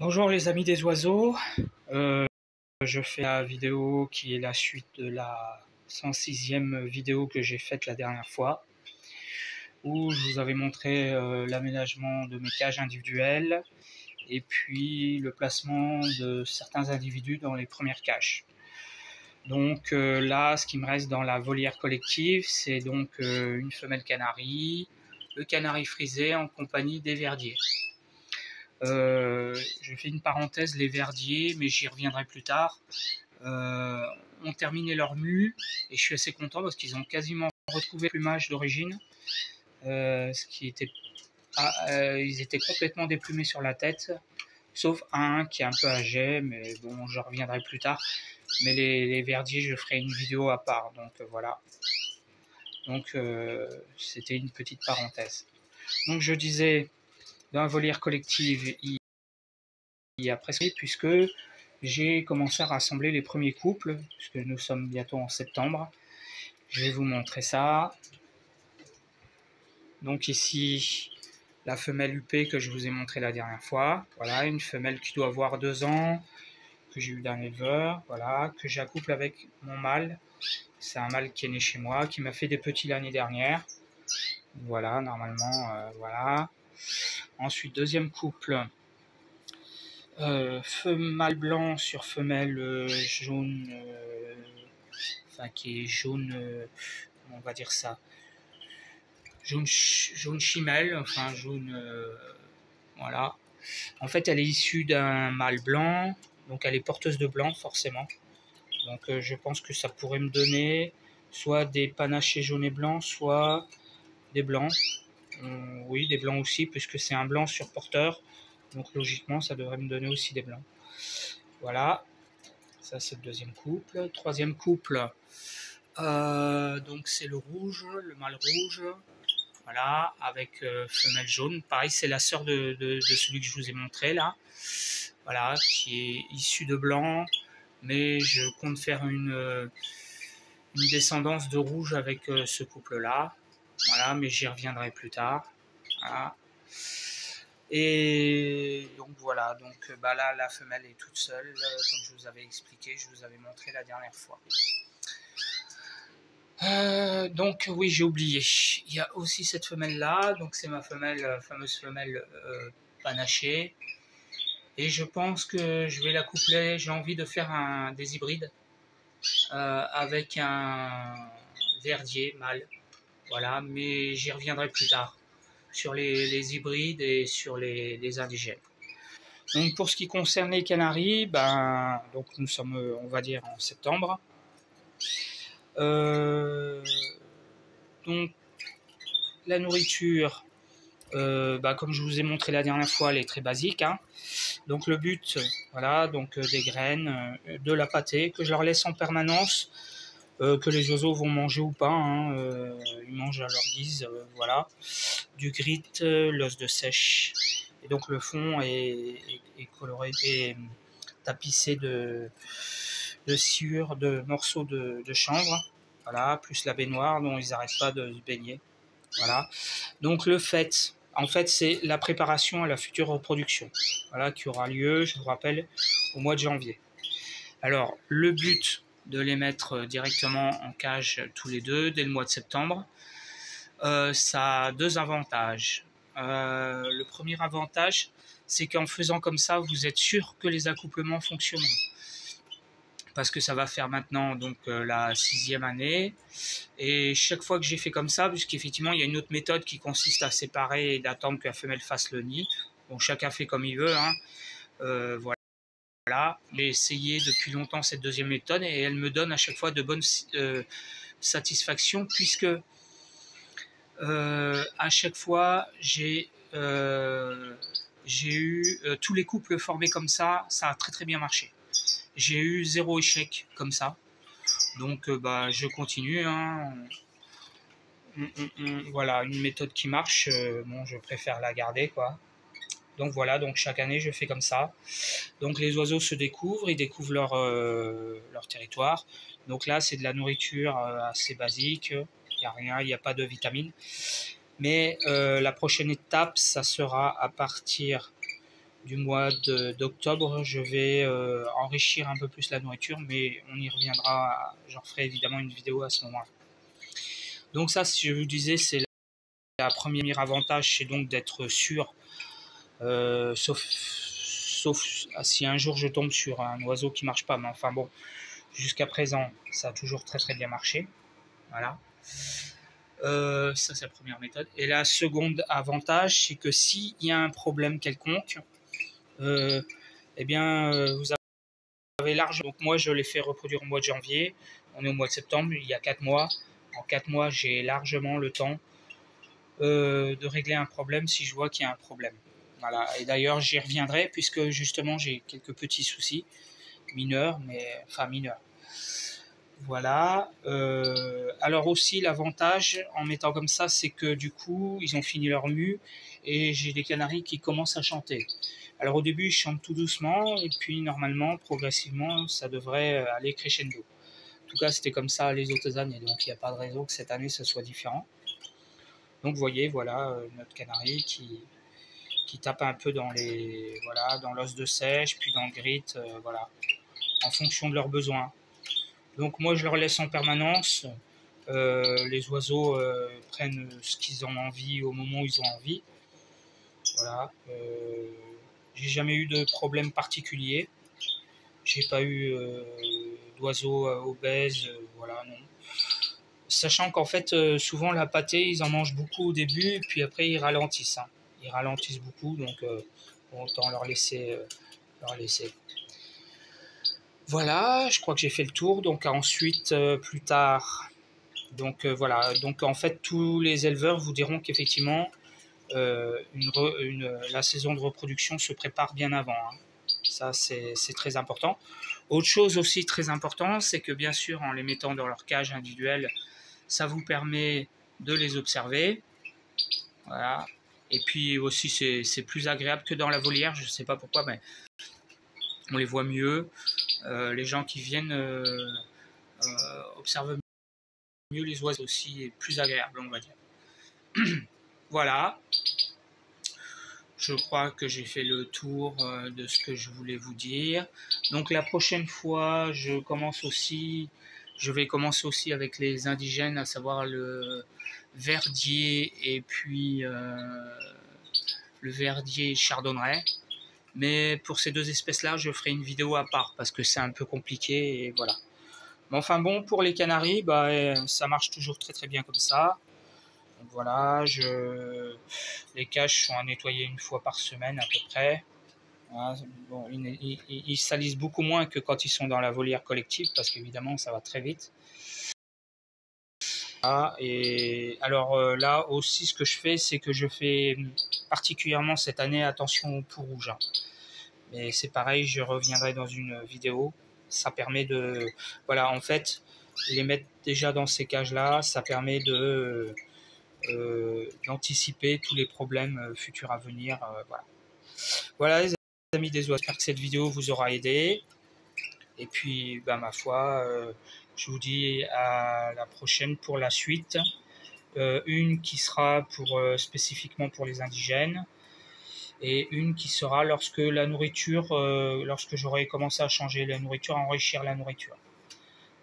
Bonjour les amis des oiseaux, je fais la vidéo qui est la suite de la 106e vidéo que j'ai faite la dernière fois, où je vous avais montré l'aménagement de mes cages individuelles et puis le placement de certains individus dans les premières cages. Donc là, ce qui me reste dans la volière collective, c'est donc une femelle canari, le canari frisé en compagnie des verdiers. Je fais une parenthèse, les verdiers, mais j'y reviendrai plus tard, ont terminé leur mue et je suis assez content parce qu'ils ont quasiment retrouvé le plumage d'origine, ils étaient complètement déplumés sur la tête, sauf un qui est un peu âgé, mais bon, je reviendrai plus tard. Mais les verdiers, je ferai une vidéo à part, donc voilà. Donc c'était une petite parenthèse. Donc je disais, dans la volière collective, il y a presque, puisque j'ai commencé à rassembler les premiers couples, puisque nous sommes bientôt en septembre. Je vais vous montrer ça. Donc ici, la femelle UP que je vous ai montré la dernière fois. Voilà, une femelle qui doit avoir 2 ans, que j'ai eu d'un éleveur, voilà, que j'accouple avec mon mâle. C'est un mâle qui est né chez moi, qui m'a fait des petits l'année dernière. Voilà, normalement, voilà. Ensuite, deuxième couple. Mâle blanc sur femelle jaune, enfin qui est jaune, on va dire ça, jaune chimelle, enfin jaune, voilà. En fait, elle est issue d'un mâle blanc, donc elle est porteuse de blanc forcément. Donc je pense que ça pourrait me donner soit des panachés jaunes et blancs, soit des blancs. Oui, des blancs aussi, puisque c'est un blanc sur porteur. Donc logiquement, ça devrait me donner aussi des blancs. Voilà, ça c'est le deuxième couple. Troisième couple, donc c'est le rouge, le mâle rouge. Voilà, avec femelle jaune. Pareil, c'est la sœur de celui que je vous ai montré là. Voilà, qui est issue de blanc. Mais je compte faire une descendance de rouge avec ce couple-là. Voilà, mais j'y reviendrai plus tard. Voilà. Et donc voilà, donc là la femelle est toute seule, comme je vous avais expliqué, je vous avais montré la dernière fois. Donc oui, j'ai oublié, il y a aussi cette femelle là, donc c'est ma fameuse femelle panachée, et je pense que je vais la coupler, j'ai envie de faire des hybrides avec un verdier mâle, voilà, mais j'y reviendrai plus tard sur les hybrides et sur les indigènes. Donc pour ce qui concerne les canaris, donc nous sommes, on va dire, en septembre. Donc la nourriture, comme je vous ai montré la dernière fois, elle est très basique, hein. Donc le but, voilà, donc des graines, de la pâtée que je leur laisse en permanence, que les oiseaux vont manger ou pas, hein, ils mangent à leur guise, voilà. Du grit, l'os de sèche. Et donc le fond est coloré et tapissé de sciure, de morceaux de chanvre, voilà, plus la baignoire dont ils n'arrêtent pas de se baigner. Voilà. Donc le fait, en fait, c'est la préparation à la future reproduction, voilà, qui aura lieu, je vous rappelle, au mois de janvier. Alors le but de les mettre directement en cage tous les deux dès le mois de septembre, ça a 2 avantages. Le premier avantage, c'est qu'en faisant comme ça, vous êtes sûr que les accouplements fonctionneront. Parce que ça va faire maintenant donc la 6e année. Et chaque fois que j'ai fait comme ça, puisqu'effectivement il y a une autre méthode qui consiste à séparer et d'attendre que la femelle fasse le nid. Bon, chacun fait comme il veut, hein. Voilà. J'ai essayé depuis longtemps cette deuxième méthode et elle me donne à chaque fois de bonnes satisfactions, puisque à chaque fois j'ai eu tous les couples formés comme ça a très très bien marché. J'ai eu 0 échec comme ça, donc je continue, hein. Voilà, une méthode qui marche, bon, je préfère la garder, quoi. Donc voilà, donc chaque année je fais comme ça. Donc les oiseaux se découvrent, ils découvrent leur territoire. Donc là c'est de la nourriture assez basique, il n'y a rien, il n'y a pas de vitamines. Mais la prochaine étape, ça sera à partir du mois d'octobre, je vais enrichir un peu plus la nourriture, mais on y reviendra. J'en ferai évidemment une vidéo à ce moment-là. Donc ça, si je vous disais, c'est la première avantage, c'est donc d'être sûr, sauf si un jour je tombe sur un oiseau qui marche pas. Mais enfin bon, jusqu'à présent, ça a toujours très très bien marché. Voilà. Ça, c'est la première méthode. Et la seconde avantage, c'est que s'il y a un problème quelconque, eh bien, vous avez large. Donc moi, je l'ai fait reproduire au mois de janvier. On est au mois de septembre, il y a 4 mois. En 4 mois, j'ai largement le temps de régler un problème si je vois qu'il y a un problème. Voilà. Et d'ailleurs, j'y reviendrai puisque justement, j'ai quelques petits soucis mineurs, mais enfin mineurs. Voilà. Alors aussi, l'avantage en mettant comme ça, c'est que du coup, ils ont fini leur mue et j'ai des canaris qui commencent à chanter. Alors au début, ils chantent tout doucement et puis normalement, progressivement, ça devrait aller crescendo. En tout cas, c'était comme ça les autres années, donc il n'y a pas de raison que cette année, ce soit différent. Donc vous voyez, voilà notre canari qui tape un peu dans les voilà dans l'os de sèche, puis dans le grit, voilà, en fonction de leurs besoins. Donc moi je leur laisse en permanence. Les oiseaux prennent ce qu'ils ont envie au moment où ils ont envie. Voilà. J'ai jamais eu de problème particulier. J'ai pas eu d'oiseaux obèses, voilà, non. Sachant qu'en fait, souvent la pâtée, ils en mangent beaucoup au début, et puis après ils ralentissent. Hein. Ils ralentissent beaucoup, donc autant leur laisser, Voilà, je crois que j'ai fait le tour. Donc ensuite, plus tard, donc voilà. Donc en fait, tous les éleveurs vous diront qu'effectivement, la saison de reproduction se prépare bien avant. Hein. Ça, c'est très important. Autre chose aussi très importante, c'est que bien sûr, en les mettant dans leur cage individuelle, ça vous permet de les observer. Voilà. Et puis aussi, c'est plus agréable que dans la volière. Je ne sais pas pourquoi, mais on les voit mieux. Les gens qui viennent observent mieux les oiseaux aussi, et plus agréable, on va dire. Voilà. Je crois que j'ai fait le tour de ce que je voulais vous dire. Donc la prochaine fois, je vais commencer aussi avec les indigènes, à savoir le verdier et puis le verdier chardonneret. Mais pour ces deux espèces-là, je ferai une vidéo à part parce que c'est un peu compliqué et voilà. Mais enfin bon, pour les canaris, ça marche toujours très très bien comme ça. Donc voilà, les cages sont à nettoyer une fois par semaine à peu près. Voilà, bon, ils salissent beaucoup moins que quand ils sont dans la volière collective parce qu'évidemment ça va très vite. Ah, et alors là aussi ce que je fais, c'est que je fais particulièrement cette année attention aux poux rouges. Hein. Mais c'est pareil, je reviendrai dans une vidéo. Ça permet de... Voilà, en fait, les mettre déjà dans ces cages-là, ça permet d'anticiper tous les problèmes futurs à venir. Voilà. Voilà les amis des oiseaux, j'espère que cette vidéo vous aura aidé. Et puis, ma foi, je vous dis à la prochaine pour la suite. Une qui sera spécifiquement pour les indigènes. Et une qui sera lorsque la nourriture, lorsque j'aurai commencé à changer la nourriture, à enrichir la nourriture.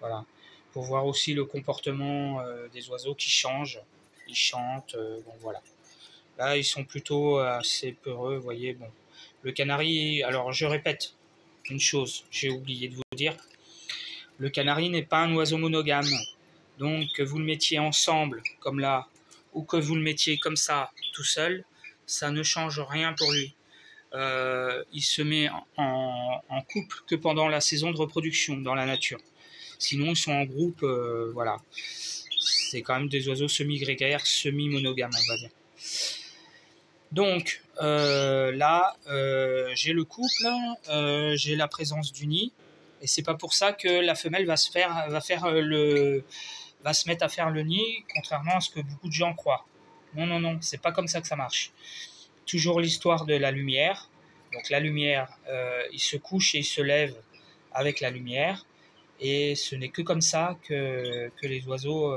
Voilà. Pour voir aussi le comportement des oiseaux qui changent. Ils chantent, bon voilà. Là, ils sont plutôt assez peureux, vous voyez. Bon. Le canari, alors je répète une chose, j'ai oublié de vous dire. Le canari n'est pas un oiseau monogame. Donc, que vous le mettiez ensemble, comme là, ou que vous le mettiez comme ça, tout seul, ça ne change rien pour lui. Il se met en couple que pendant la saison de reproduction dans la nature. Sinon, ils sont en groupe, voilà. C'est quand même des oiseaux semi-grégaires, semi-monogames, on va dire. Donc, là, j'ai le couple, j'ai la présence du nid, et c'est pas pour ça que la femelle va se mettre à faire le nid, contrairement à ce que beaucoup de gens croient. Non, non, non, c'est pas comme ça que ça marche. Toujours l'histoire de la lumière. Donc la lumière, il se couche et il se lève avec la lumière. Et ce n'est que comme ça que les oiseaux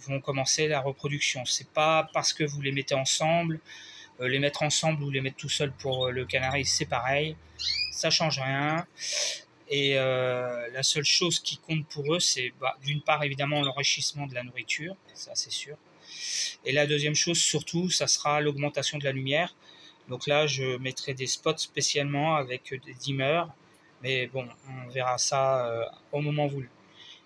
vont commencer la reproduction. C'est pas parce que vous les mettez ensemble Les mettre ensemble ou les mettre tout seul pour le canari, c'est pareil, ça change rien. Et la seule chose qui compte pour eux, c'est d'une part évidemment l'enrichissement de la nourriture, ça c'est sûr. Et la deuxième chose surtout, ça sera l'augmentation de la lumière. Donc là, je mettrai des spots spécialement avec des dimmers, mais bon, on verra ça au moment voulu.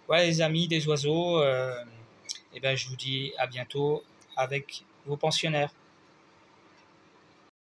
Voilà les amis des oiseaux, et ben je vous dis à bientôt avec vos pensionnaires.